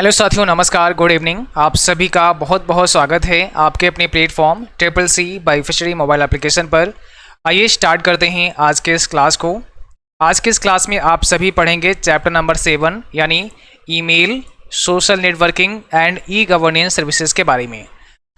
Hello साथियों, नमस्कार, good evening. आप सभी का बहुत बहुत स्वागत है आपके अपने platform CCC by fishery mobile application पर। आइए स्टार्ट करते हैं आज के इस क्लास को। आज के इस क्लास में आप सभी पढ़ेंगे चैप्टर नंबर 7 यानी email, social networking and e governance services के बारे में।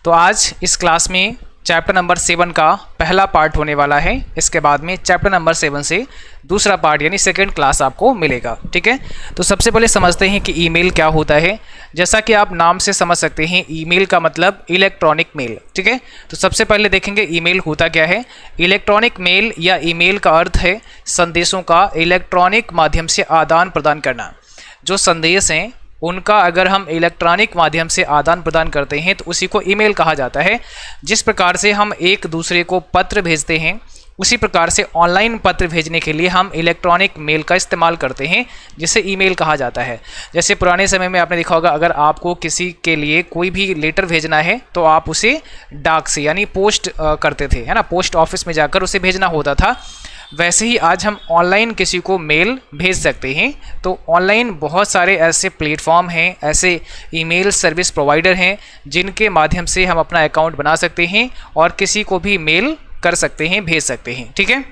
तो आज इस क्लास में चैप्टर नंबर 7 का पहला पार्ट होने वाला है। इसके बाद में चैप्टर नंबर 7 से दूसरा पार्ट यानी सेकंड क्लास आपको मिलेगा। ठीक है, तो सबसे पहले समझते हैं कि ईमेल क्या होता है। जैसा कि आप नाम से समझ सकते हैं, ईमेल का मतलब इलेक्ट्रॉनिक मेल। ठीक है, तो सबसे पहले देखेंगे ईमेल होता क्या है। इलेक्ट्रॉनिक मेल या ईमेल का अर्थ है संदेशों का इलेक्ट्रॉनिक माध्यम से आदान प्रदान करना। जो संदेश हैं उनका अगर हम इलेक्ट्रॉनिक माध्यम से आदान प्रदान करते हैं तो उसी को ईमेल कहा जाता है। जिस प्रकार से हम एक दूसरे को पत्र भेजते हैं, उसी प्रकार से ऑनलाइन पत्र भेजने के लिए हम इलेक्ट्रॉनिक मेल का इस्तेमाल करते हैं, जिसे ईमेल कहा जाता है। जैसे पुराने समय में आपने देखा होगा, अगर आपको किसी के लिए कोई भी लेटर भेजना है तो आप उसे डाक से यानी पोस्ट करते थे, है ना, पोस्ट ऑफिस में जाकर उसे भेजना होता था। वैसे ही आज हम ऑनलाइन किसी को मेल भेज सकते हैं। तो ऑनलाइन बहुत सारे ऐसे प्लेटफॉर्म हैं, ऐसे ईमेल सर्विस प्रोवाइडर हैं जिनके माध्यम से हम अपना अकाउंट बना सकते हैं और किसी को भी मेल कर सकते हैं, भेज सकते हैं। ठीक है,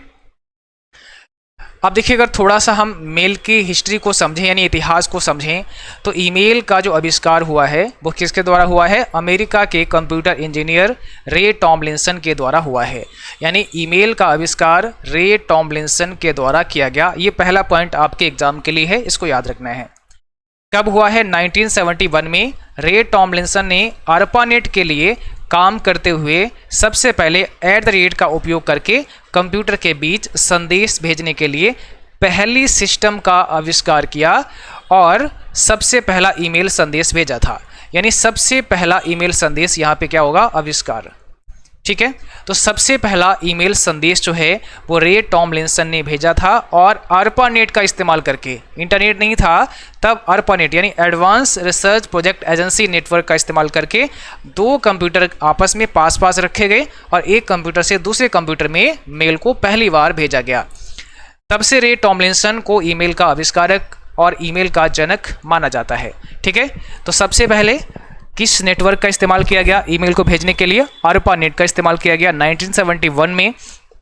अब देखिए, अगर थोड़ा सा हम मेल की हिस्ट्री को समझें यानी इतिहास को समझें तो ईमेल का जो आविष्कार हुआ है वो किसके द्वारा हुआ है। अमेरिका के कंप्यूटर इंजीनियर रे टॉमलिंसन के द्वारा हुआ है। यानी ईमेल का आविष्कार रे टॉमलिंसन के द्वारा किया गया। ये पहला पॉइंट आपके एग्जाम के लिए है, इसको याद रखना है। कब हुआ है? 1971 में रे टॉमलिंसन ने ARPANET के लिए काम करते हुए सबसे पहले @ का उपयोग करके कंप्यूटर के बीच संदेश भेजने के लिए पहली सिस्टम का आविष्कार किया और सबसे पहला ईमेल संदेश भेजा था। यानी सबसे पहला ईमेल संदेश यहाँ पे क्या होगा? आविष्कार। ठीक है, तो सबसे पहला ईमेल संदेश जो है वो रे टॉमलिंसन ने भेजा था और ARPANET का इस्तेमाल करके। इंटरनेट नहीं था तब ARPANET यानी advance research project agency network का इस्तेमाल करके दो कंप्यूटर आपस में पास पास रखे गए और एक कंप्यूटर से दूसरे कंप्यूटर में मेल को पहली बार भेजा गया। तब से रे टॉमलिंसन को ईमेल का आविष्कारक और ईमेल का जनक माना जाता है। ठीक है, तो सबसे पहले किस नेटवर्क का इस्तेमाल किया गया ईमेल को भेजने के लिए? ARPANET का इस्तेमाल किया गया। 1971 में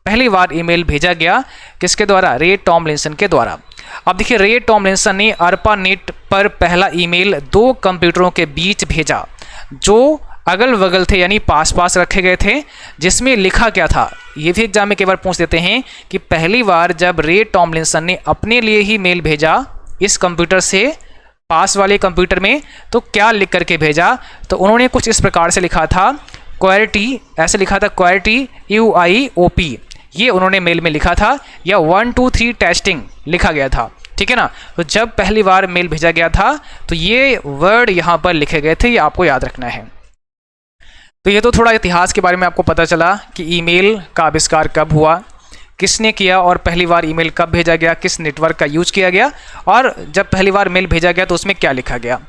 पहली बार ईमेल भेजा गया, किसके द्वारा? रे टॉमलिंसन के द्वारा। अब देखिए, रे टॉमलिंसन ने ARPANET पर पहला ईमेल दो कंप्यूटरों के बीच भेजा जो अगल बगल थे यानी पास पास रखे गए थे। जिसमें लिखा क्या था, ये भी एग्जाम में कई बार पूछ देते हैं कि पहली बार जब रे टॉमलिंसन ने अपने लिए ही मेल भेजा इस कंप्यूटर से पास वाले कंप्यूटर में, तो क्या लिख करके भेजा? तो उन्होंने कुछ इस प्रकार से लिखा था, QWERTY, ऐसे लिखा था QWERTY UIOP, ये उन्होंने मेल में लिखा था, या 1 2 3 टेस्टिंग लिखा गया था। ठीक है ना, तो जब पहली बार मेल भेजा गया था तो ये वर्ड यहाँ पर लिखे गए थे, ये आपको याद रखना है। तो ये तो थोड़ा इतिहास के बारे में आपको पता चला कि ईमेल का आविष्कार कब हुआ, किसने किया और पहली बार ईमेल कब भेजा गया, किस नेटवर्क का यूज किया गया और जब पहली बार मेल भेजा गया तो उसमें क्या लिखा गया।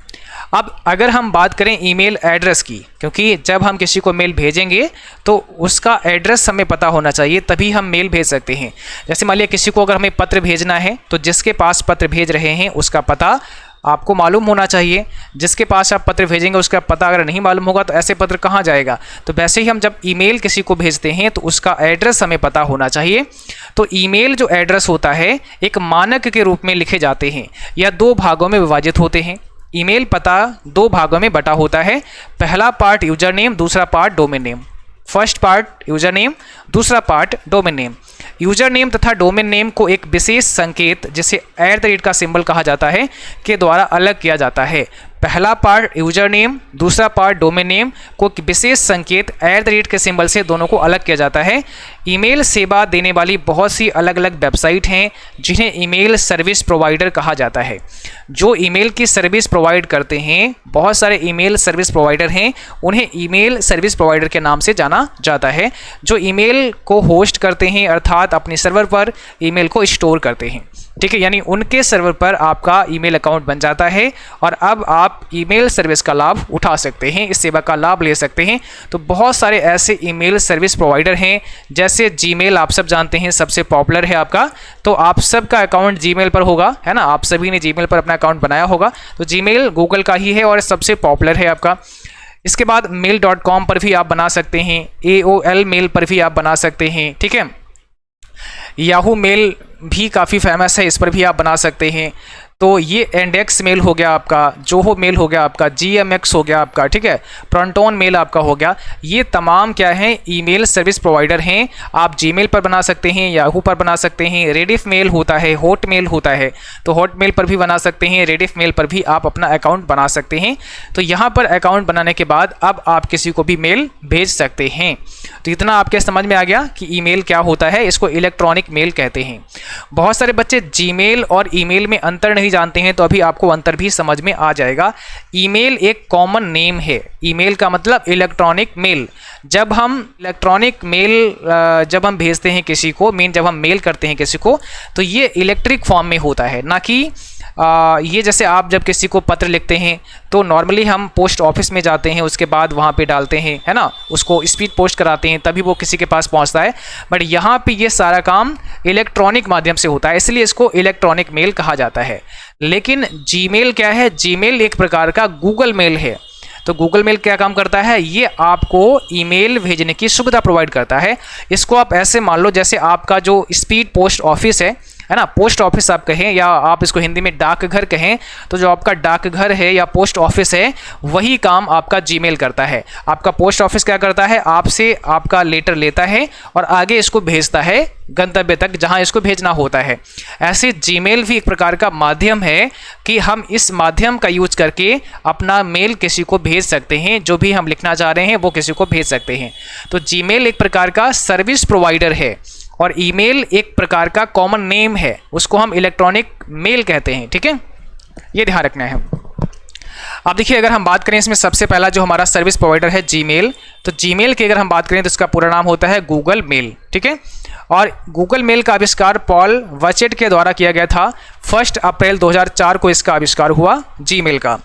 अब अगर हम बात करें ईमेल एड्रेस की, क्योंकि जब हम किसी को मेल भेजेंगे तो उसका एड्रेस हमें पता होना चाहिए, तभी हम मेल भेज सकते हैं। जैसे मान लिया किसी को अगर हमें पत्र भेजना है तो जिसके पास पत्र भेज रहे हैं उसका पता आपको मालूम होना चाहिए। जिसके पास आप पत्र भेजेंगे उसका पता अगर नहीं मालूम होगा तो ऐसे पत्र कहाँ जाएगा। तो वैसे ही हम जब ईमेल किसी को भेजते हैं तो उसका एड्रेस हमें पता होना चाहिए। तो ईमेल जो एड्रेस होता है एक मानक के रूप में लिखे जाते हैं या दो भागों में विभाजित होते हैं। ईमेल पता दो भागों में बटा होता है। पहला पार्ट यूजर नेम, दूसरा part domain name. First part user name, दूसरा part domain name. User name तथा डोमेन नेम को एक विशेष संकेत जिसे @ का सिंबल कहा जाता है के द्वारा अलग किया जाता है। पहला पार्ट यूजर नेम, दूसरा पार्ट डोमेन नेम को विशेष संकेत @ के सिंबल से दोनों को अलग किया जाता है। ईमेल सेवा देने वाली बहुत सी अलग अलग वेबसाइट हैं जिन्हें ईमेल सर्विस प्रोवाइडर कहा जाता है। जो ईमेल की सर्विस प्रोवाइड करते हैं, बहुत सारे ईमेल सर्विस प्रोवाइडर हैं, उन्हें ईमेल सर्विस प्रोवाइडर के नाम से जाना जाता है। जो ईमेल को होस्ट करते हैं अर्थात अपने सर्वर पर ईमेल को स्टोर करते हैं। ठीक है, यानी उनके सर्वर पर आपका ईमेल अकाउंट बन जाता है और अब आप ईमेल सर्विस का लाभ उठा सकते हैं, इस सेवा का लाभ ले सकते हैं। तो बहुत सारे ऐसे ईमेल सर्विस प्रोवाइडर हैं, जैसे जीमेल आप सब जानते हैं सबसे पॉपुलर है आपका, तो आप सब का अकाउंट जीमेल पर होगा, है ना, आप सभी ने जीमेल पर अपना अकाउंट बनाया होगा। तो जीमेल गूगल का ही है और सबसे पॉपुलर है आपका। इसके बाद mail.com पर भी आप बना सकते हैं, AOL मेल पर भी आप बना सकते हैं, ठीक है। याहू मेल भी काफ़ी फेमस है, इस पर भी आप बना सकते हैं। तो ये इंडेक्स मेल हो गया आपका, जोहो मेल हो गया आपका, GMX हो गया आपका, ठीक है, प्रोटॉन मेल आपका हो गया। ये तमाम क्या है, ईमेल सर्विस प्रोवाइडर हैं। आप जीमेल पर बना सकते हैं, याहू पर बना सकते हैं, रेडिफ मेल होता है, हॉट मेल होता है, तो हॉट मेल पर भी बना सकते हैं, रेडिफ मेल पर भी आप अपना अकाउंट बना सकते हैं। तो यहाँ पर अकाउंट बनाने के बाद अब आप किसी को भी मेल भेज सकते हैं। तो इतना आपके समझ में आ गया कि ईमेल क्या होता है, इसको इलेक्ट्रॉनिक मेल कहते हैं। बहुत सारे बच्चे जीमेल और ईमेल में अंतर नहीं जानते हैं, तो अभी आपको अंतर भी समझ में आ जाएगा। ईमेल एक कॉमन नेम है, ईमेल का मतलब इलेक्ट्रॉनिक मेल। जब हम इलेक्ट्रॉनिक मेल जब हम भेजते हैं किसी को, जब हम मेल करते हैं किसी को, तो ये इलेक्ट्रिक फॉर्म में होता है, ना कि ये जैसे आप जब किसी को पत्र लिखते हैं तो नॉर्मली हम पोस्ट ऑफिस में जाते हैं, उसके बाद वहाँ पे डालते हैं, है ना, उसको स्पीड पोस्ट कराते हैं, तभी वो किसी के पास पहुँचता है। बट यहाँ पे ये सारा काम इलेक्ट्रॉनिक माध्यम से होता है, इसलिए इसको इलेक्ट्रॉनिक मेल कहा जाता है। लेकिन जीमेल क्या है, जीमेल एक प्रकार का गूगल मेल है। तो गूगल मेल क्या काम करता है, ये आपको ईमेल भेजने की सुविधा प्रोवाइड करता है। इसको आप ऐसे मान लो जैसे आपका जो स्पीड पोस्ट ऑफिस है ना, पोस्ट ऑफिस आप कहें, या आप इसको हिंदी में डाकघर कहें, तो जो आपका डाकघर है या पोस्ट ऑफिस है, वही काम आपका जीमेल करता है। आपका पोस्ट ऑफिस क्या करता है, आपसे आपका लेटर लेता है और आगे इसको भेजता है गंतव्य तक जहां इसको भेजना होता है। ऐसे जीमेल भी एक प्रकार का माध्यम है कि हम इस माध्यम का यूज करके अपना मेल किसी को भेज सकते हैं, जो भी हम लिखना चाह रहे हैं वो किसी को भेज सकते हैं। तो जीमेल एक प्रकार का सर्विस प्रोवाइडर है और ईमेल एक प्रकार का कॉमन नेम है, उसको हम इलेक्ट्रॉनिक मेल कहते हैं, ठीक है, ये ध्यान रखना है। अब देखिए, अगर हम बात करें इसमें सबसे पहला जो हमारा सर्विस प्रोवाइडर है जीमेल, तो जीमेल की अगर हम बात करें तो इसका पूरा नाम होता है गूगल मेल, ठीक है। और गूगल मेल का आविष्कार पॉल वचेट के द्वारा किया गया था। 1 अप्रैल 2004 को इसका आविष्कार हुआ जीमेल का।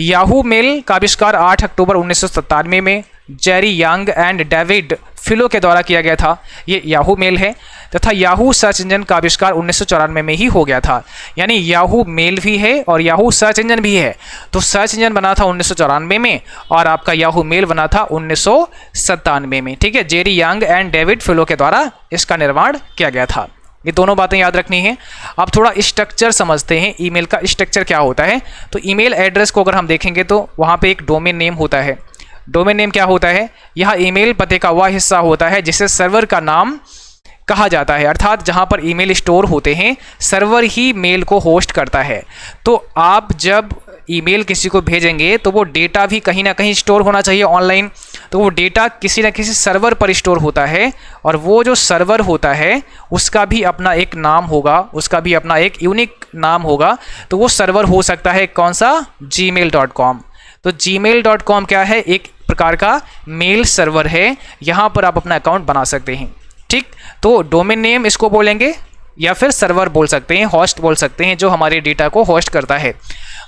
याहू मेल का आविष्कार 8 अक्टूबर 1997 में जेरी यंग एंड डेविड फिलो के द्वारा किया गया था, ये याहू मेल है। तथा याहू सर्च इंजन का आविष्कार 1994 में ही हो गया था, यानी याहू मेल भी है और याहू सर्च इंजन भी है। तो सर्च इंजन बना था 1994 में और आपका याहू मेल बना था 1997 में, ठीक है। जेरी यंग एंड डेविड फिलो के द्वारा इसका निर्माण किया गया था। ये दोनों बातें याद रखनी है। अब थोड़ा स्ट्रक्चर समझते हैं, ईमेल का स्ट्रक्चर क्या होता है। तो ईमेल एड्रेस को अगर हम देखेंगे तो वहाँ पे एक डोमेन नेम होता है। डोमेन नेम क्या होता है, यह ईमेल पते का वह हिस्सा होता है जिसे सर्वर का नाम कहा जाता है, अर्थात जहाँ पर ईमेल स्टोर होते हैं सर्वर ही मेल को होस्ट करता है। तो आप जब ईमेल किसी को भेजेंगे तो वो डेटा भी कहीं ना कहीं स्टोर होना चाहिए ऑनलाइन, तो वो डेटा किसी न किसी सर्वर पर स्टोर होता है और वो जो सर्वर होता है उसका भी अपना एक नाम होगा, उसका भी अपना एक यूनिक नाम होगा। तो वो सर्वर हो सकता है कौन सा, gmail.com। तो gmail.com क्या है, एक प्रकार का मेल सर्वर है, यहाँ पर आप अपना अकाउंट बना सकते हैं, ठीक। तो डोमेन नेम इसको बोलेंगे या फिर सर्वर बोल सकते हैं, होस्ट बोल सकते हैं, जो हमारे डेटा को होस्ट करता है।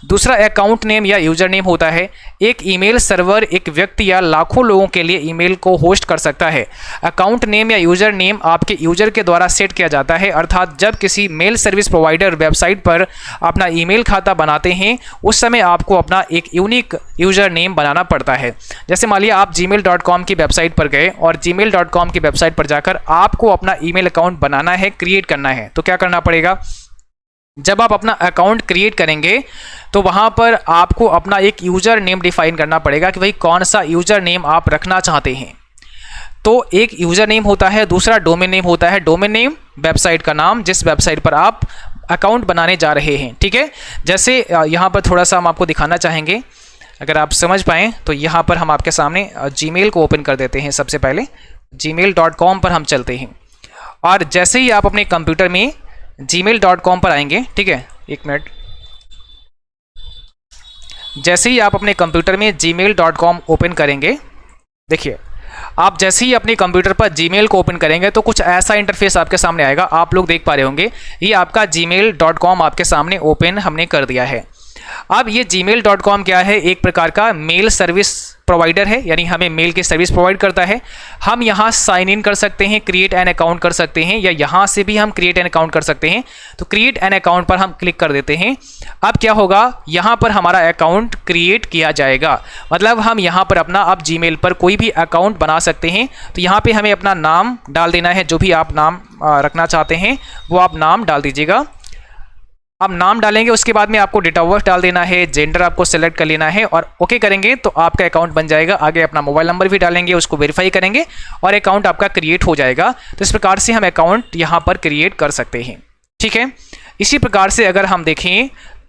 दूसरा अकाउंट नेम या यूजर नेम होता है। एक ईमेल सर्वर एक व्यक्ति या लाखों लोगों के लिए ईमेल को होस्ट कर सकता है। अकाउंट नेम या यूजर नेम आपके यूजर के द्वारा सेट किया जाता है, अर्थात जब किसी मेल सर्विस प्रोवाइडर वेबसाइट पर अपना ईमेल खाता बनाते हैं उस समय आपको अपना एक यूनिक यूजर नेम बनाना पड़ता है। जैसे मान लिया आप gmail.com की वेबसाइट पर गए और gmail.com की वेबसाइट पर जाकर आपको अपना ईमेल अकाउंट बनाना है, क्रिएट करना है, तो क्या करना पड़ेगा, जब आप अपना अकाउंट क्रिएट करेंगे तो वहाँ पर आपको अपना एक यूज़र नेम डिफाइन करना पड़ेगा कि भाई कौन सा यूज़र नेम आप रखना चाहते हैं। तो एक यूज़र नेम होता है, दूसरा डोमेन नेम होता है। डोमेन नेम वेबसाइट का नाम, जिस वेबसाइट पर आप अकाउंट बनाने जा रहे हैं, ठीक है। जैसे यहाँ पर थोड़ा सा हम आपको दिखाना चाहेंगे, अगर आप समझ पाएँ तो यहाँ पर हम आपके सामने जीमेल को ओपन कर देते हैं। सबसे पहले gmail.com पर हम चलते हैं और जैसे ही आप अपने कंप्यूटर में gmail.com पर आएंगे, ठीक है, एक मिनट, जैसे ही आप अपने कंप्यूटर में gmail.com ओपन करेंगे, देखिए आप जैसे ही अपने कंप्यूटर पर जीमेल को ओपन करेंगे तो कुछ ऐसा इंटरफेस आपके सामने आएगा। आप लोग देख पा रहे होंगे ये आपका gmail.com आपके सामने ओपन हमने कर दिया है। अब ये gmail.com क्या है, एक प्रकार का मेल सर्विस प्रोवाइडर है, यानी हमें मेल की सर्विस प्रोवाइड करता है। हम यहाँ साइन इन कर सकते हैं, क्रिएट एन अकाउंट कर सकते हैं, या यहाँ से भी हम क्रिएट एन अकाउंट कर सकते हैं। तो क्रिएट एन अकाउंट पर हम क्लिक कर देते हैं। अब क्या होगा, यहाँ पर हमारा अकाउंट क्रिएट किया जाएगा। मतलब हम यहाँ पर अपना अब जीमेल पर कोई भी अकाउंट बना सकते हैं। तो यहाँ पे हमें अपना नाम डाल देना है, जो भी आप नाम रखना चाहते हैं वो आप नाम डाल दीजिएगा। अब नाम डालेंगे, उसके बाद में आपको डेट ऑफ बर्थ डाल देना है, जेंडर आपको सेलेक्ट कर लेना है और ओके करेंगे तो आपका अकाउंट बन जाएगा। आगे अपना मोबाइल नंबर भी डालेंगे, उसको वेरीफाई करेंगे और अकाउंट आपका क्रिएट हो जाएगा। तो इस प्रकार से हम अकाउंट यहाँ पर क्रिएट कर सकते हैं, ठीक है। इसी प्रकार से अगर हम देखें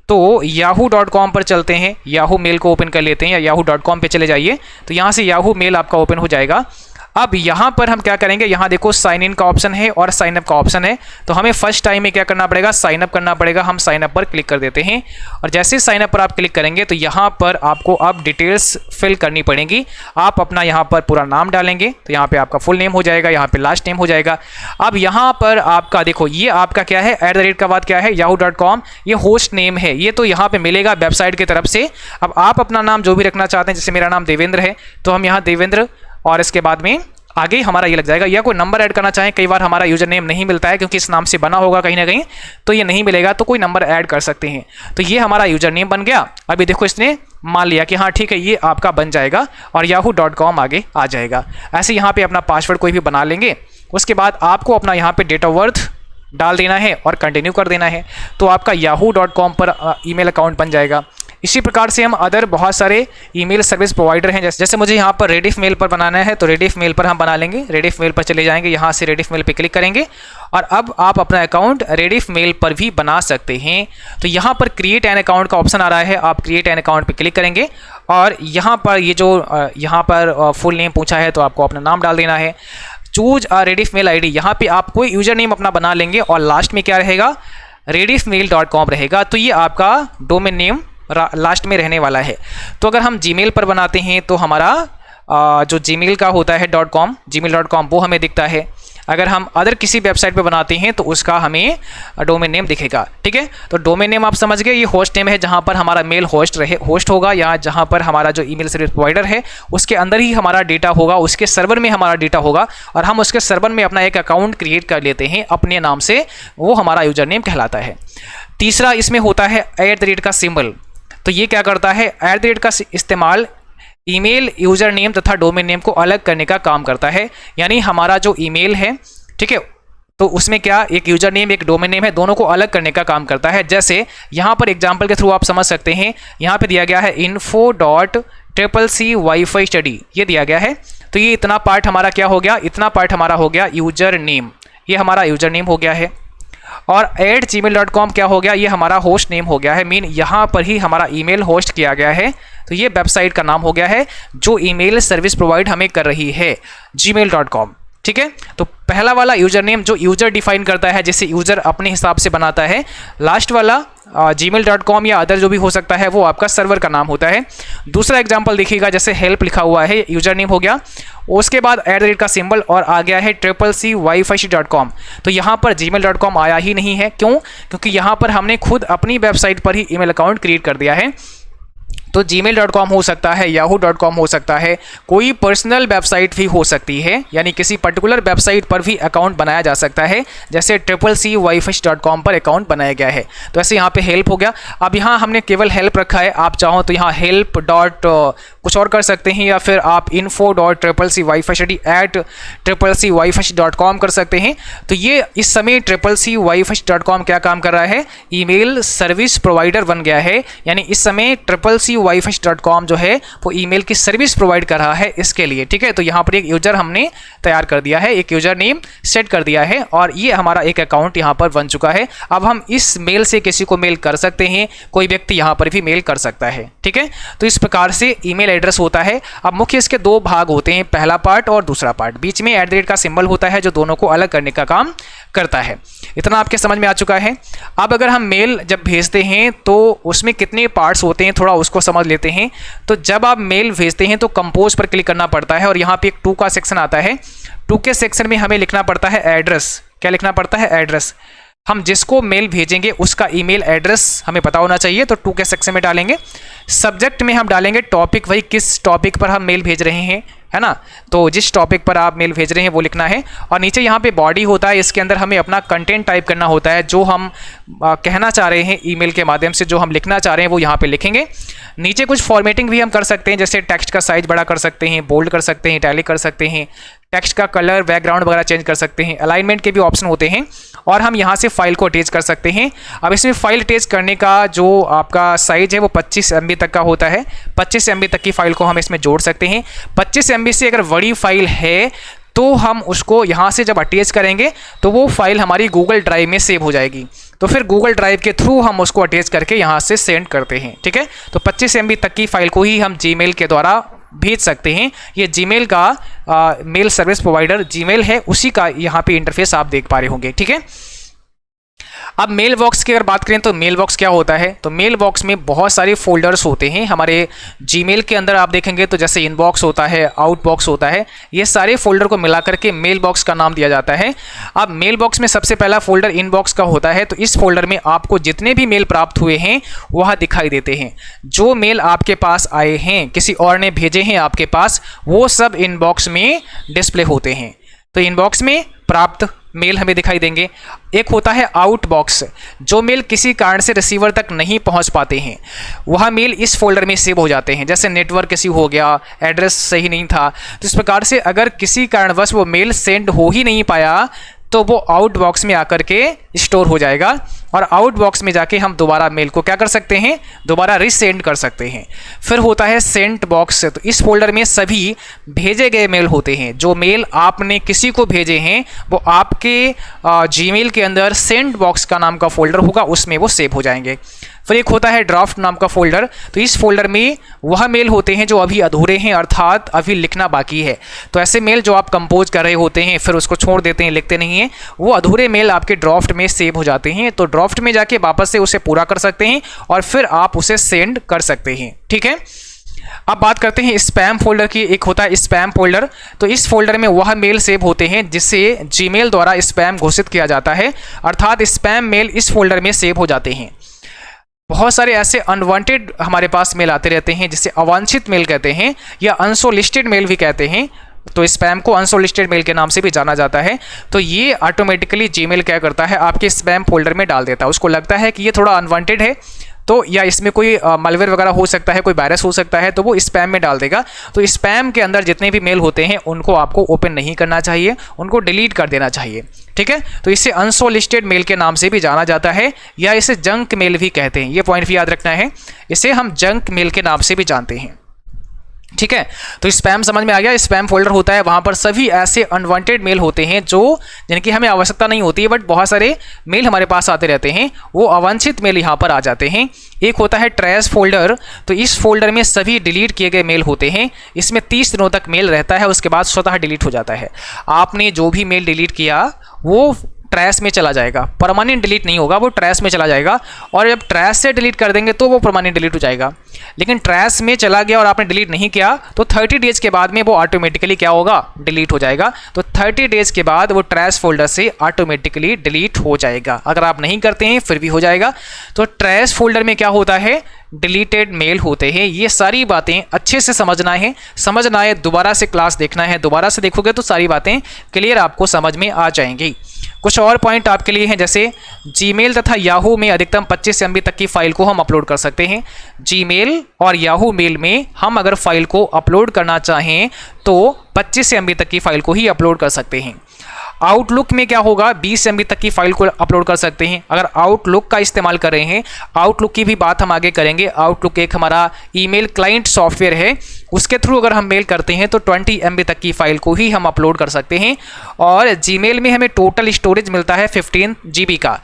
तो yahoo.com पर चलते हैं, याहू मेल को ओपन कर लेते हैं, या yahoo.com पे चले जाइए तो यहाँ से याहू मेल आपका ओपन हो जाएगा। अब यहाँ पर हम क्या करेंगे, यहाँ देखो साइन इन का ऑप्शन है और साइन अप का ऑप्शन है। तो हमें फर्स्ट टाइम में क्या करना पड़ेगा, साइन अप करना पड़ेगा। हम साइन अप पर क्लिक कर देते हैं और जैसे साइन अप पर आप क्लिक करेंगे तो यहाँ पर आपको अब डिटेल्स फिल करनी पड़ेंगी। आप अपना यहाँ पर पूरा नाम डालेंगे तो यहाँ पे आपका फुल नेम हो जाएगा, यहाँ पे लास्ट नेम हो जाएगा। अब यहाँ पर आपका देखो ये आपका क्या है, @ का बाद क्या है, yahoo.com, ये होस्ट नेम है, ये तो यहाँ पे मिलेगा वेबसाइट की तरफ से। अब आप अपना नाम जो भी रखना चाहते हैं, जैसे मेरा नाम देवेंद्र है तो हम यहाँ देवेंद्र और इसके बाद में आगे हमारा ये लग जाएगा। या कोई नंबर ऐड करना चाहें, कई बार हमारा यूजर नेम नहीं मिलता है क्योंकि इस नाम से बना होगा कहीं ना कहीं, तो ये नहीं मिलेगा, तो कोई नंबर ऐड कर सकते हैं। तो ये हमारा यूजर नेम बन गया। अभी देखो इसने मान लिया कि हाँ ठीक है ये आपका बन जाएगा और yahoo.com आगे आ जाएगा। ऐसे यहाँ पे अपना पासवर्ड कोई भी बना लेंगे। उसके बाद आपको अपना यहाँ पे डेट ऑफ बर्थ डाल देना है और कंटिन्यू कर देना है, तो आपका yahoo.com पर ईमेल अकाउंट बन जाएगा। इसी प्रकार से हम अदर बहुत सारे ईमेल सर्विस प्रोवाइडर हैं, जैसे मुझे यहाँ पर रेडिफ मेल पर बनाना है तो रेडिफ मेल पर हम बना लेंगे। रेडिफ मेल पर चले जाएंगे, यहाँ से रेडिफ मेल पर क्लिक करेंगे और अब आप अपना अकाउंट रेडिफ मेल पर भी बना सकते हैं। तो यहाँ पर क्रिएट एन अकाउंट का ऑप्शन आ रहा है, आप क्रिएट एन अकाउंट पर क्लिक करेंगे और यहाँ पर ये जो यहाँ पर फुल नेम पूछा है तो आपको अपना नाम डाल देना है। Choose a Rediff mail ID, यहाँ पे आप कोई यूजर नेम अपना बना लेंगे और लास्ट में क्या रहेगा, redifmail.com रहेगा। तो ये आपका डोमेन नेम लास्ट में रहने वाला है। तो अगर हम जीमेल पर बनाते हैं तो हमारा जो जीमेल का होता है .com, gmail.com वो हमें दिखता है। अगर हम अदर किसी वेबसाइट पे बनाते हैं तो उसका हमें डोमेन नेम दिखेगा, ठीक है। तो डोमेन नेम आप समझ गए, ये होस्ट नेम है जहाँ पर हमारा मेल होस्ट होगा, या जहाँ पर हमारा जो ईमेल सर्विस प्रोवाइडर है उसके अंदर ही हमारा डेटा होगा, उसके सर्वर में हमारा डेटा होगा और हम उसके सर्वर में अपना एक अकाउंट क्रिएट कर लेते हैं अपने नाम से, वो हमारा यूजर नेम कहलाता है। तीसरा इसमें होता है @ का सिंबल। तो ये क्या करता है, @ का इस्तेमाल ईमेल यूजर नेम तथा डोमेन नेम को अलग करने का काम करता है। यानी हमारा जो ईमेल है, ठीक है, तो उसमें क्या एक यूजर नेम एक डोमेन नेम है, दोनों को अलग करने का काम करता है। जैसे यहाँ पर एग्जांपल के थ्रू आप समझ सकते हैं, यहाँ पे दिया गया है info.CCWiFi Study, ये दिया गया है। तो ये इतना पार्ट हमारा क्या हो गया, इतना पार्ट हमारा हो गया यूजर नेम, ये हमारा यूजर नेम हो गया है। और @gmail.com क्या हो गया, ये हमारा होस्ट नेम हो गया है, मीन यहाँ पर ही हमारा ईमेल होस्ट किया गया है। तो ये वेबसाइट का नाम हो गया है जो ईमेल सर्विस प्रोवाइड हमें कर रही है, gmail.com, ठीक है। तो पहला वाला यूजर नेम जो यूजर डिफाइन करता है, जैसे यूजर अपने हिसाब से बनाता है। लास्ट वाला gmail.com या अदर जो भी हो सकता है वो आपका सर्वर का नाम होता है। दूसरा एग्जांपल देखिएगा, जैसे हेल्प लिखा हुआ है, यूजर नेम हो गया, उसके बाद @ का सिंबल और आ गया है CCWiFi.com। तो यहाँ पर gmail.com आया ही नहीं है, क्यों, क्योंकि यहाँ पर हमने खुद अपनी वेबसाइट पर ही ईमेल अकाउंट क्रिएट कर दिया है। तो gmail.com हो सकता है, yahoo.com हो सकता है, कोई पर्सनल वेबसाइट भी हो सकती है, यानी किसी पर्टिकुलर वेबसाइट पर भी अकाउंट बनाया जा सकता है, जैसे CCCWiFi.com पर अकाउंट बनाया गया है। तो ऐसे यहाँ पे हेल्प हो गया। अब यहाँ हमने केवल हेल्प रखा है, आप चाहो तो यहाँ हेल्प डॉट कुछ और कर सकते हैं, या फिर आप info.CCWiFi@CCCWiFi.com कर सकते हैं। तो ये इस समय CCCWiFi.com क्या काम कर रहा है, ईमेल सर्विस प्रोवाइडर बन गया है। यानी इस समय CCCWiFi.com जो है वो ईमेल की सर्विस प्रोवाइड कर रहा है इसके लिए, ठीक है। तो यहाँ पर एक यूजर हमने तैयार कर दिया है, एक यूजर नेम सेट कर दिया है और ये हमारा एक अकाउंट यहाँ पर बन चुका है। अब हम इस मेल से किसी को मेल कर सकते हैं, कोई व्यक्ति यहाँ पर भी मेल कर सकता है, ठीक है। तो इस प्रकार से ईमेल एड्रेस होता है। अब मुख्य इसके दो भाग होते हैं, पहला पार्ट और दूसरा पार्ट। बीच में @ का सिंबल होता है जो दोनों को अलग करने का काम करता है। इतना आपके समझ में आ चुका है। अब अगर हम मेल जब भेजते हैं तो उसमें कितने पार्ट्स होते हैं थोड़ा उसको समझ लेते हैं। तो जब आप मेल भेजते हैं तो कंपोज पर क्लिक करना पड़ता है और यहाँ पे एक 2 का सेक्शन आता है। 2 के सेक्शन में हमें लिखना पड़ता है एड्रेस। क्या लिखना पड़ता है? एड्रेस। हम जिसको मेल भेजेंगे उसका ईमेल एड्रेस हमें पता होना चाहिए, तो 2 के सेक्शन में डालेंगे। सब्जेक्ट में हम डालेंगे टॉपिक, वही किस टॉपिक पर हम मेल भेज रहे हैं, है ना। तो जिस टॉपिक पर आप मेल भेज रहे हैं वो लिखना है। और नीचे यहाँ पे बॉडी होता है, इसके अंदर हमें अपना कंटेंट टाइप करना होता है, जो हम कहना चाह रहे हैं ईमेल के माध्यम से, जो हम लिखना चाह रहे हैं वो यहाँ पे लिखेंगे। नीचे कुछ फॉर्मेटिंग भी हम कर सकते हैं, जैसे टेक्स्ट का साइज बड़ा कर सकते हैं, बोल्ड कर सकते हैं, इटैलिक कर सकते हैं, टेक्स्ट का कलर बैकग्राउंड वगैरह चेंज कर सकते हैं, अलाइनमेंट के भी ऑप्शन होते हैं। और हम यहाँ से फाइल को अटैच कर सकते हैं। अब इसमें फाइल अटैच करने का जो आपका साइज है वो 25 MB तक का होता है। 25 MB तक की फाइल को हम इसमें जोड़ सकते हैं। 25 MB से अगर बड़ी फाइल है तो हम उसको यहाँ से जब अटैच करेंगे तो वो फाइल हमारी गूगल ड्राइव में सेव हो जाएगी। तो फिर गूगल ड्राइव के थ्रू हम उसको अटैच करके यहाँ से सेंड करते हैं, ठीक है। तो 25 MB तक की फाइल को ही हम जीमेल के द्वारा भेज सकते हैं। ये जीमेल का मेल सर्विस प्रोवाइडर जीमेल है, उसी का यहाँ पे इंटरफेस आप देख पा रहे होंगे, ठीक है। अब मेल बॉक्स की अगर बात करें तो मेल बॉक्स क्या होता है, तो मेल बॉक्स में बहुत सारे फोल्डर्स होते हैं हमारे जीमेल के अंदर। आप देखेंगे तो जैसे इनबॉक्स होता है, आउटबॉक्स होता है, ये सारे फोल्डर को मिला करके मेल बॉक्स का नाम दिया जाता है। अब मेल बॉक्स में सबसे पहला फोल्डर इनबॉक्स का होता है। तो इस फोल्डर में आपको जितने भी मेल प्राप्त हुए हैं वह दिखाई देते हैं। जो मेल आपके पास आए हैं, किसी और ने भेजे हैं आपके पास, वो सब इनबॉक्स में डिस्प्ले होते हैं। तो इनबॉक्स में प्राप्त मेल हमें दिखाई देंगे। एक होता है आउटबॉक्स, जो मेल किसी कारण से रिसीवर तक नहीं पहुंच पाते हैं वह मेल इस फोल्डर में सेव हो जाते हैं। जैसे नेटवर्क इश्यू हो गया, एड्रेस सही नहीं था, तो इस प्रकार से अगर किसी कारणवश वो मेल सेंड हो ही नहीं पाया तो वो आउटबॉक्स में आकर के स्टोर हो जाएगा। और आउटबॉक्स में जाके हम दोबारा मेल को क्या कर सकते हैं, दोबारा रीसेंड कर सकते हैं। फिर होता है सेंट बॉक्स। तो इस फोल्डर में सभी भेजे गए मेल होते हैं। जो मेल आपने किसी को भेजे हैं वो आपके जीमेल के अंदर सेंट बॉक्स का नाम का फोल्डर होगा, उसमें वो सेव हो जाएंगे। फिर एक होता है ड्राफ्ट नाम का फोल्डर। तो इस फोल्डर में वह मेल होते हैं जो अभी अधूरे हैं, अर्थात अभी लिखना बाकी है। तो ऐसे मेल जो आप कंपोज कर रहे होते हैं फिर उसको छोड़ देते हैं, लिखते नहीं हैं, वो अधूरे मेल आपके ड्राफ्ट में सेव हो जाते हैं। तो ड्राफ्ट में जाके वापस से उसे पूरा कर सकते हैं और फिर आप उसे सेंड कर सकते हैं, ठीक है। अब बात करते हैं स्पैम फोल्डर की। एक होता है स्पैम फोल्डर। तो इस फोल्डर में वह मेल सेव होते हैं जिसे जीमेल द्वारा स्पैम घोषित किया जाता है, अर्थात स्पैम मेल इस फोल्डर में सेव हो जाते हैं। बहुत सारे ऐसे अनवांटेड हमारे पास मेल आते रहते हैं जिसे अवांछित मेल कहते हैं या अनसोलिस्टेड मेल भी कहते हैं। तो स्पैम को अनसोलिस्टेड मेल के नाम से भी जाना जाता है। तो ये ऑटोमेटिकली जीमेल क्या करता है, आपके स्पैम फोल्डर में डाल देता है। उसको लगता है कि ये थोड़ा अनवांटेड है तो या इसमें कोई मालवेयर वगैरह हो सकता है, कोई वायरस हो सकता है, तो वो स्पैम में डाल देगा। तो स्पैम के अंदर जितने भी मेल होते हैं उनको आपको ओपन नहीं करना चाहिए, उनको डिलीट कर देना चाहिए, ठीक है। तो इसे अनसोलिस्टेड मेल के नाम से भी जाना जाता है या इसे जंक मेल भी कहते हैं। ये पॉइंट भी याद रखना है, इसे हम जंक मेल के नाम से भी जानते हैं, ठीक है। तो स्पैम समझ में आ गया। स्पैम फोल्डर होता है, वहां पर सभी ऐसे अनवांटेड मेल होते हैं जो जिनकी हमें आवश्यकता नहीं होती है, बट बहुत सारे मेल हमारे पास आते रहते हैं, वो अवांछित मेल यहाँ पर आ जाते हैं। एक होता है ट्रैश फोल्डर। तो इस फोल्डर में सभी डिलीट किए गए मेल होते हैं। इसमें 30 दिनों तक मेल रहता है, उसके बाद स्वतः डिलीट हो जाता है। आपने जो भी मेल डिलीट किया वो ट्रैश में चला जाएगा, परमानेंट डिलीट नहीं होगा, वो ट्रैश में चला जाएगा। और जब ट्रैश से डिलीट कर देंगे तो वो परमानेंट डिलीट हो जाएगा। लेकिन ट्रैश में चला गया और आपने डिलीट नहीं किया तो 30 डेज के बाद में वो ऑटोमेटिकली क्या होगा, डिलीट हो जाएगा। तो 30 डेज के बाद वो ट्रैश फोल्डर से ऑटोमेटिकली डिलीट हो जाएगा। अगर आप नहीं करते हैं फिर भी हो जाएगा। तो ट्रैश फोल्डर में क्या होता है, डिलीटेड मेल होते हैं। ये सारी बातें अच्छे से समझना है, दोबारा से क्लास देखना है। दोबारा से देखोगे तो सारी बातें क्लियर आपको समझ में आ जाएंगी। कुछ और पॉइंट आपके लिए हैं, जैसे जीमेल तथा याहू में अधिकतम 25 MB तक की फाइल को हम अपलोड कर सकते हैं। जीमेल और याहू मेल में हम अगर फाइल को अपलोड करना चाहें तो 25 MB तक की फाइल को ही अपलोड कर सकते हैं। आउटलुक में क्या होगा, 20 MB तक की फाइल को अपलोड कर सकते हैं अगर आउटलुक का इस्तेमाल कर रहे हैं। आउटलुक की भी बात हम आगे करेंगे। आउटलुक एक हमारा ईमेल क्लाइंट सॉफ्टवेयर है, उसके थ्रू अगर हम मेल करते हैं तो 20 MB तक की फाइल को ही हम अपलोड कर सकते हैं। और जीमेल में हमें टोटल स्टोरेज मिलता है 15 GB का।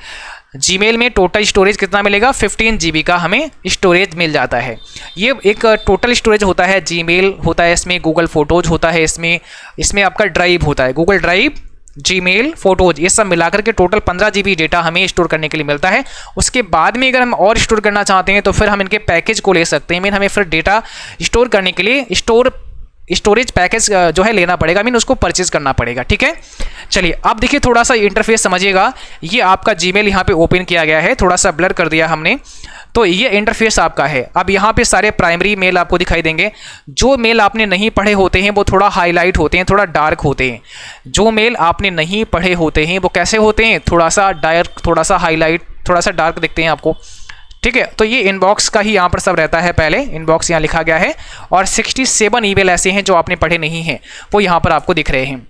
जीमेल में टोटल स्टोरेज कितना मिलेगा, 15 GB का हमें स्टोरेज मिल जाता है। ये एक टोटल स्टोरेज होता है। जीमेल होता है, इसमें गूगल फोटोज होता है, इसमें आपका ड्राइव होता है, गूगल ड्राइव जीमेल, फोटोज, ये सब मिलाकर के टोटल 15 GB डेटा हमें स्टोर करने के लिए मिलता है। उसके बाद में अगर हम और स्टोर करना चाहते हैं तो फिर हम इनके पैकेज को ले सकते हैं। मीन हमें फिर डेटा स्टोर करने के लिए स्टोरेज पैकेज जो है लेना पड़ेगा, मीन उसको परचेज करना पड़ेगा। ठीक है, चलिए अब देखिए थोड़ा सा इंटरफेस समझिएगा। ये आपका जीमेल यहाँ पे ओपन किया गया है, थोड़ा सा ब्लर कर दिया हमने, तो ये इंटरफेस आपका है। अब यहाँ पे सारे प्राइमरी मेल आपको दिखाई देंगे। जो मेल आपने नहीं पढ़े होते हैं वो थोड़ा हाईलाइट होते हैं, थोड़ा डार्क होते हैं। जो मेल आपने नहीं पढ़े होते हैं वो कैसे होते हैं, थोड़ा सा डार्क, थोड़ा सा हाईलाइट, थोड़ा सा डार्क दिखते हैं आपको। ठीक है, तो ये इनबॉक्स का ही यहाँ पर सब रहता है। पहले इनबॉक्स यहाँ लिखा गया है और 67 ईमेल ऐसे हैं जो आपने पढ़े नहीं हैं, वो यहाँ पर आपको दिख रहे हैं।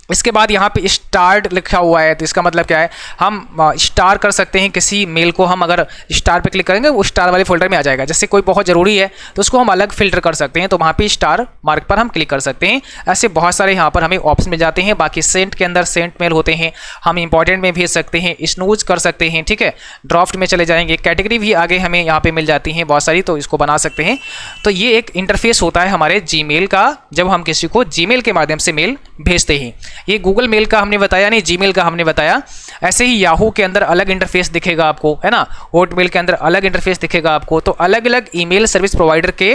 इसके बाद यहाँ पे स्टार्ट लिखा हुआ है, तो इसका मतलब क्या है, हम स्टार कर सकते हैं किसी मेल को। हम अगर स्टार पे क्लिक करेंगे वो स्टार वाले फोल्डर में आ जाएगा। जैसे कोई बहुत ज़रूरी है तो उसको हम अलग फिल्टर कर सकते हैं, तो वहाँ पे स्टार मार्क पर हम क्लिक कर सकते हैं। ऐसे बहुत सारे यहाँ पर हमें ऑप्शन मिल जाते हैं। बाकी सेंट के अंदर सेंट मेल होते हैं, हम इंपॉर्टेंट में भेज सकते हैं, स्नूज कर सकते हैं। ठीक है, ड्राफ्ट में चले जाएंगे, कैटेगरी भी आगे हमें यहाँ पर मिल जाती हैं बहुत सारी, तो इसको बना सकते हैं। तो ये एक इंटरफेस होता है हमारे जीमेल का, जब हम किसी को जीमेल के माध्यम से मेल भेजते हैं। ये गूगल मेल का हमने बताया नहीं, जीमेल का हमने बताया। ऐसे ही याहू के अंदर अलग इंटरफेस दिखेगा आपको, है ना, हॉटमेल के अंदर अलग इंटरफेस दिखेगा आपको। तो अलग अलग ईमेल सर्विस प्रोवाइडर के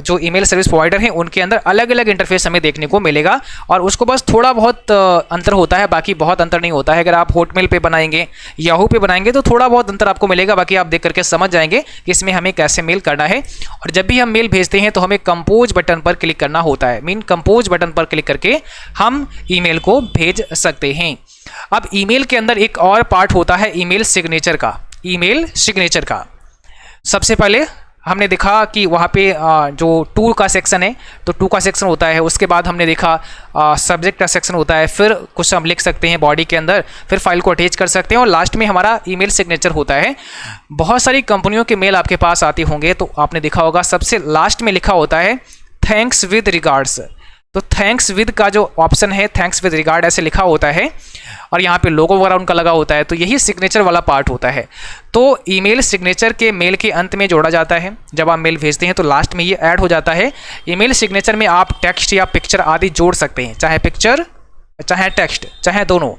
जो ईमेल सर्विस प्रोवाइडर हैं उनके अंदर अलग अलग इंटरफेस हमें देखने को मिलेगा, और उसको बस थोड़ा बहुत अंतर होता है, बाकी बहुत अंतर नहीं होता है। अगर आप हॉटमेल पे बनाएंगे, याहू पे बनाएंगे तो थोड़ा बहुत अंतर आपको मिलेगा, बाकी आप देख करके समझ जाएंगे कि इसमें हमें कैसे मेल करना है। और जब भी हम मेल भेजते हैं तो हमें कंपोज बटन पर क्लिक करना होता है। मीन कंपोज बटन पर क्लिक करके हम ईमेल को भेज सकते हैं। अब ईमेल के अंदर एक और पार्ट होता है ईमेल सिग्नेचर का। ईमेल सिग्नेचर का सबसे पहले हमने देखा कि वहाँ पे जो टू का सेक्शन है, तो टू का सेक्शन होता है। उसके बाद हमने देखा सब्जेक्ट का सेक्शन होता है, फिर कुछ हम लिख सकते हैं बॉडी के अंदर, फिर फाइल को अटैच कर सकते हैं, और लास्ट में हमारा ईमेल सिग्नेचर होता है। बहुत सारी कंपनियों के मेल आपके पास आते होंगे, तो आपने देखा होगा सबसे लास्ट में लिखा होता है थैंक्स विद रिगार्ड्स। तो थैंक्स विद का जो ऑप्शन है, थैंक्स विद रिगार्ड ऐसे लिखा होता है, और यहाँ पे लोगो वगैरह उनका लगा होता है। तो यही सिग्नेचर वाला पार्ट होता है। तो ईमेल सिग्नेचर के मेल के अंत में जोड़ा जाता है। जब आप मेल भेजते हैं तो लास्ट में ये ऐड हो जाता है। ईमेल सिग्नेचर में आप टेक्स्ट या पिक्चर आदि जोड़ सकते हैं, चाहे पिक्चर चाहे टेक्स्ट, चाहे दोनों।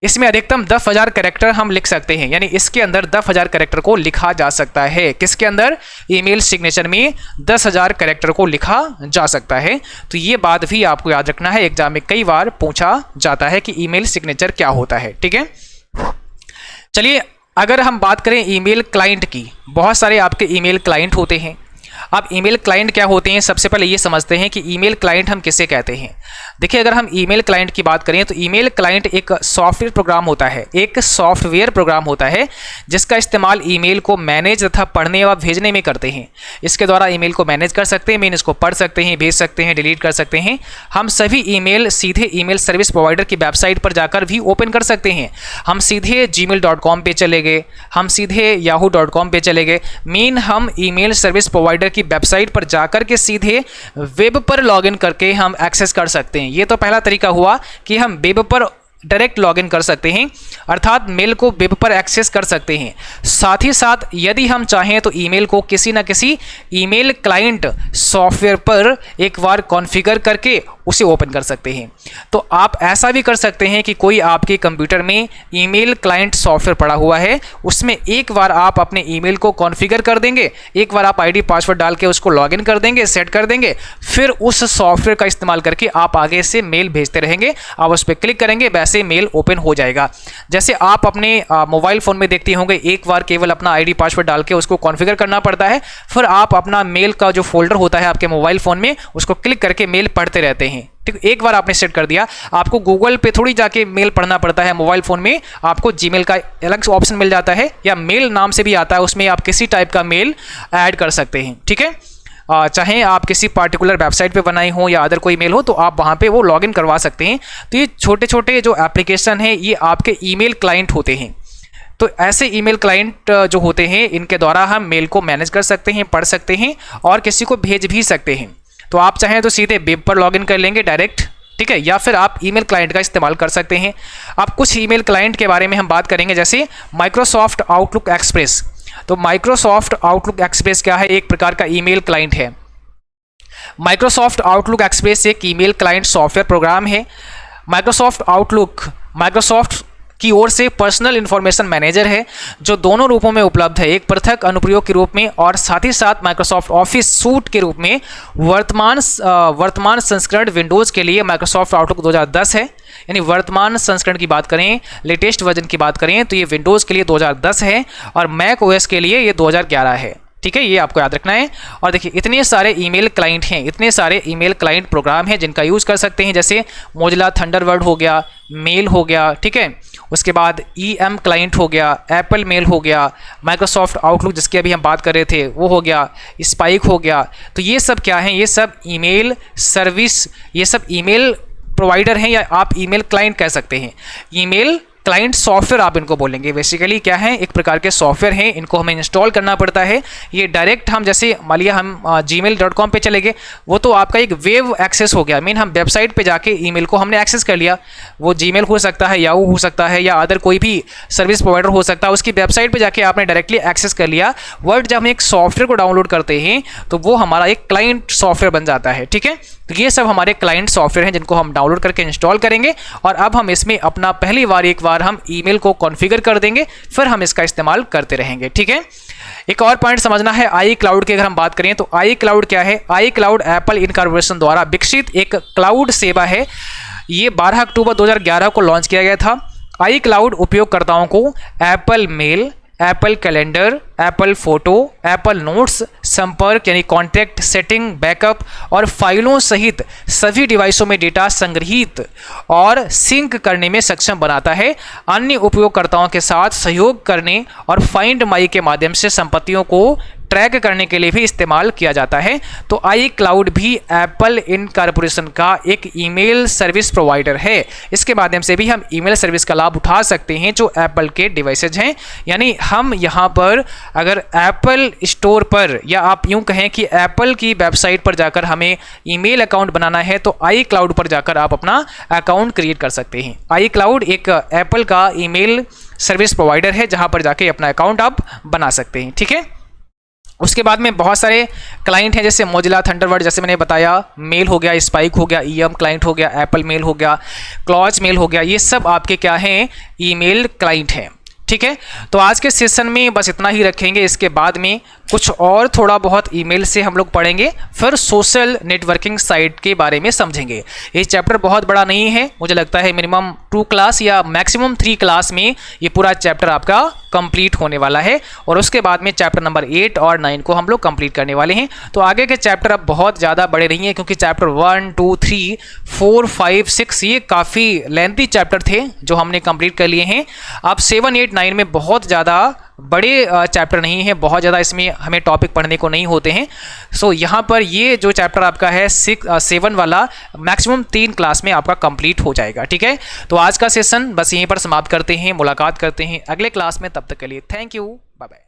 इसमें अधिकतम 10,000 कैरेक्टर हम लिख सकते हैं, यानी इसके अंदर 10,000 कैरेक्टर को लिखा जा सकता है। किसके अंदर? ईमेल सिग्नेचर में 10,000 कैरेक्टर को लिखा जा सकता है। तो ये बात भी आपको याद रखना है, एग्जाम में कई बार पूछा जाता है कि ईमेल सिग्नेचर क्या होता है। ठीक है, चलिए अगर हम बात करें ईमेल क्लाइंट की, बहुत सारे आपके ईमेल क्लाइंट होते हैं। अब ईमेल क्लाइंट क्या होते हैं, सबसे पहले ये समझते हैं कि ईमेल क्लाइंट हम किसे कहते हैं। देखिए, अगर हम ईमेल क्लाइंट की बात करें तो ईमेल क्लाइंट एक सॉफ्टवेयर प्रोग्राम होता है, एक सॉफ्टवेयर प्रोग्राम होता है जिसका इस्तेमाल ईमेल को मैनेज तथा पढ़ने व भेजने में करते हैं। इसके द्वारा ईमेल को मैनेज कर सकते हैं, मीन इसको पढ़ सकते हैं, भेज सकते हैं, डिलीट कर सकते हैं। हम सभी ईमेल सीधे ईमेल सर्विस प्रोवाइडर की वेबसाइट पर जाकर भी ओपन कर सकते हैं। हम सीधे gmail.com पे चले गए, हम सीधे yahoo.com पे चले गए, मीन हम ईमेल सर्विस प्रोवाइडर की वेबसाइट पर जाकर के सीधे वेब पर लॉगिन करके हम एक्सेस कर सकते हैं। ये तो पहला तरीका हुआ कि हम वेब पर डायरेक्ट लॉगिन कर सकते हैं, अर्थात मेल को वेब पर एक्सेस कर सकते हैं। साथ ही साथ यदि हम चाहें तो ईमेल को किसी न किसी ईमेल क्लाइंट सॉफ्टवेयर पर एक बार कॉन्फ़िगर करके उसे ओपन कर सकते हैं। तो आप ऐसा भी कर सकते हैं कि कोई आपके कंप्यूटर में ईमेल क्लाइंट सॉफ्टवेयर पड़ा हुआ है, उसमें एक बार आप अपने ईमेल को कॉन्फ़िगर कर देंगे, एक बार आप आईडी पासवर्ड डाल के उसको लॉगिन कर देंगे, सेट कर देंगे, फिर उस सॉफ्टवेयर का इस्तेमाल करके आप आगे से मेल भेजते रहेंगे। आप उस पर क्लिक करेंगे, वैसे मेल ओपन हो जाएगा। जैसे आप अपने मोबाइल फ़ोन में देखते होंगे, एक बार केवल अपना आईडी पासवर्ड डाल के उसको कॉन्फ़िगर करना पड़ता है, फिर आप अपना मेल का जो फोल्डर होता है आपके मोबाइल फ़ोन में, उसको क्लिक करके मेल पढ़ते रहते हैं। ठीक, एक बार आपने सेट कर दिया, आपको गूगल पे थोड़ी जाके मेल पढ़ना पड़ता है। मोबाइल फ़ोन में आपको जीमेल का अलग से ऑप्शन मिल जाता है, या मेल नाम से भी आता है, उसमें आप किसी टाइप का मेल ऐड कर सकते हैं। ठीक है, चाहे आप किसी पार्टिकुलर वेबसाइट पे बनाई हो या अदर कोई मेल हो, तो आप वहाँ पे वो लॉगिन करवा सकते हैं। तो ये छोटे छोटे जो एप्लीकेशन हैं ये आपके ईमेल क्लाइंट होते हैं। तो ऐसे ईमेल क्लाइंट जो होते हैं, इनके द्वारा हम मेल को मैनेज कर सकते हैं, पढ़ सकते हैं और किसी को भेज भी सकते हैं। तो आप चाहें तो सीधे वेब पर लॉगिन कर लेंगे डायरेक्ट, ठीक है, या फिर आप ईमेल क्लाइंट का इस्तेमाल कर सकते हैं। अब कुछ ईमेल क्लाइंट के बारे में हम बात करेंगे, जैसे माइक्रोसॉफ्ट आउटलुक एक्सप्रेस। तो माइक्रोसॉफ्ट आउटलुक एक्सप्रेस क्या है? एक प्रकार का ईमेल क्लाइंट है। माइक्रोसॉफ्ट आउटलुक एक्सप्रेस एक ईमेल क्लाइंट सॉफ्टवेयर प्रोग्राम है। माइक्रोसॉफ्ट आउटलुक माइक्रोसॉफ्ट की ओर से पर्सनल इंफॉर्मेशन मैनेजर है जो दोनों रूपों में उपलब्ध है, एक पृथक अनुप्रयोग के रूप में और साथ ही साथ माइक्रोसॉफ्ट ऑफिस सूट के रूप में। वर्तमान संस्करण विंडोज़ के लिए माइक्रोसॉफ्ट आउटलुक 2010 है, यानी वर्तमान संस्करण की बात करें, लेटेस्ट वर्जन की बात करें तो ये विंडोज़ के लिए 2010 है और मैक ओएस के लिए ये 2011 है। ठीक है, ये आपको याद रखना है। और देखिए इतने सारे ईमेल क्लाइंट हैं, इतने सारे ईमेल क्लाइंट प्रोग्राम हैं जिनका यूज़ कर सकते हैं, जैसे मोजिला थंडरबर्ड हो गया, मेल हो गया, ठीक है, उसके बाद ईएम क्लाइंट हो गया, एप्पल मेल हो गया, माइक्रोसॉफ्ट आउटलुक जिसकी अभी हम बात कर रहे थे वो हो गया, स्पाइक हो गया। तो ये सब क्या हैं, ये सब ईमेल सर्विस, ये सब ईमेल प्रोवाइडर हैं या आप ईमेल क्लाइंट कह सकते हैं। ईमेल क्लाइंट सॉफ्टवेयर आप इनको बोलेंगे। बेसिकली क्या है, एक प्रकार के सॉफ्टवेयर हैं, इनको हमें इंस्टॉल करना पड़ता है। ये डायरेक्ट हम जैसे मान लिया हम gmail.com पे चले गए, वो तो आपका एक वेब एक्सेस हो गया, मीन हम वेबसाइट पे जाके ईमेल को हमने एक्सेस कर लिया। वो जीमेल हो सकता है, याहू हो सकता है या अदर कोई भी सर्विस प्रोवाइडर हो सकता है, उसकी वेबसाइट पर जाके आपने डायरेक्टली एक्सेस कर लिया। वर्ड जब हम एक सॉफ्टवेयर को डाउनलोड करते हैं तो वो हमारा एक क्लाइंट सॉफ्टवेयर बन जाता है। ठीक है, तो ये सब हमारे क्लाइंट सॉफ्टवेयर हैं जिनको हम डाउनलोड करके इंस्टॉल करेंगे और अब हम इसमें अपना पहली बार एक बार हम ईमेल को कॉन्फ़िगर कर देंगे, फिर हम इसका इस्तेमाल करते रहेंगे। ठीक है, एक और पॉइंट समझना है आई क्लाउड की। अगर हम बात करें तो आई क्लाउड क्या है, आई क्लाउड एप्पल इनकॉर्पोरेशन द्वारा विकसित एक क्लाउड सेवा है। ये 12 अक्टूबर 2011 को लॉन्च किया गया था। आई क्लाउड उपयोगकर्ताओं को Apple mail, Apple calendar, Apple photo, Apple notes, संपर्क यानी कॉन्टैक्ट, सेटिंग, बैकअप और फाइलों सहित सभी डिवाइसों में डेटा संग्रहित और सिंक करने में सक्षम बनाता है। अन्य उपयोगकर्ताओं के साथ सहयोग करने और फाइंड माई के माध्यम से संपत्तियों को ट्रैक करने के लिए भी इस्तेमाल किया जाता है। तो आई क्लाउड भी एप्पल इनकॉर्पोरेशन का एक ईमेल सर्विस प्रोवाइडर है। इसके माध्यम से भी हम ईमेल सर्विस का लाभ उठा सकते हैं जो एप्पल के डिवाइसेज हैं। यानी हम यहाँ पर अगर एप्पल स्टोर पर या आप यूँ कहें कि एप्पल की वेबसाइट पर जाकर हमें ईमेल अकाउंट बनाना है तो आई क्लाउड पर जाकर आप अपना अकाउंट क्रिएट कर सकते हैं। आई क्लाउड एक एप्पल का ईमेल सर्विस प्रोवाइडर है जहाँ पर जाके अपना अकाउंट आप बना सकते हैं। ठीक है, उसके बाद में बहुत सारे क्लाइंट हैं जैसे मोजिला थंडरबर्ड, जैसे मैंने बताया, मेल हो गया, स्पाइक हो गया, ईएम क्लाइंट हो गया, एप्पल मेल हो गया, क्लॉज मेल हो गया। ये सब आपके क्या हैं, ईमेल क्लाइंट हैं। ठीक है, तो आज के सेशन में बस इतना ही रखेंगे। इसके बाद में कुछ और थोड़ा बहुत ईमेल से हम लोग पढ़ेंगे, फिर सोशल नेटवर्किंग साइट के बारे में समझेंगे। ये चैप्टर बहुत बड़ा नहीं है, मुझे लगता है मिनिमम 2 क्लास या मैक्सिमम 3 क्लास में ये पूरा चैप्टर आपका कंप्लीट होने वाला है और उसके बाद में चैप्टर नंबर 8 और 9 को हम लोग कंप्लीट करने वाले हैं। तो आगे के चैप्टर अब बहुत ज़्यादा बड़े नहीं हैं क्योंकि चैप्टर 1, 2, 3, 4, 5, 6 ये काफ़ी लेंथी चैप्टर थे जो हमने कंप्लीट कर लिए हैं। अब 7, 8, 9 में बहुत ज़्यादा बड़े चैप्टर नहीं है, बहुत ज़्यादा इसमें हमें टॉपिक पढ़ने को नहीं होते हैं। सो यहाँ पर ये जो चैप्टर आपका है 7 वाला मैक्सिमम 3 क्लास में आपका कंप्लीट हो जाएगा। ठीक है, तो आज का सेशन बस यहीं पर समाप्त करते हैं, मुलाकात करते हैं अगले क्लास में। तब तक के लिए थैंक यू, बाय बाय।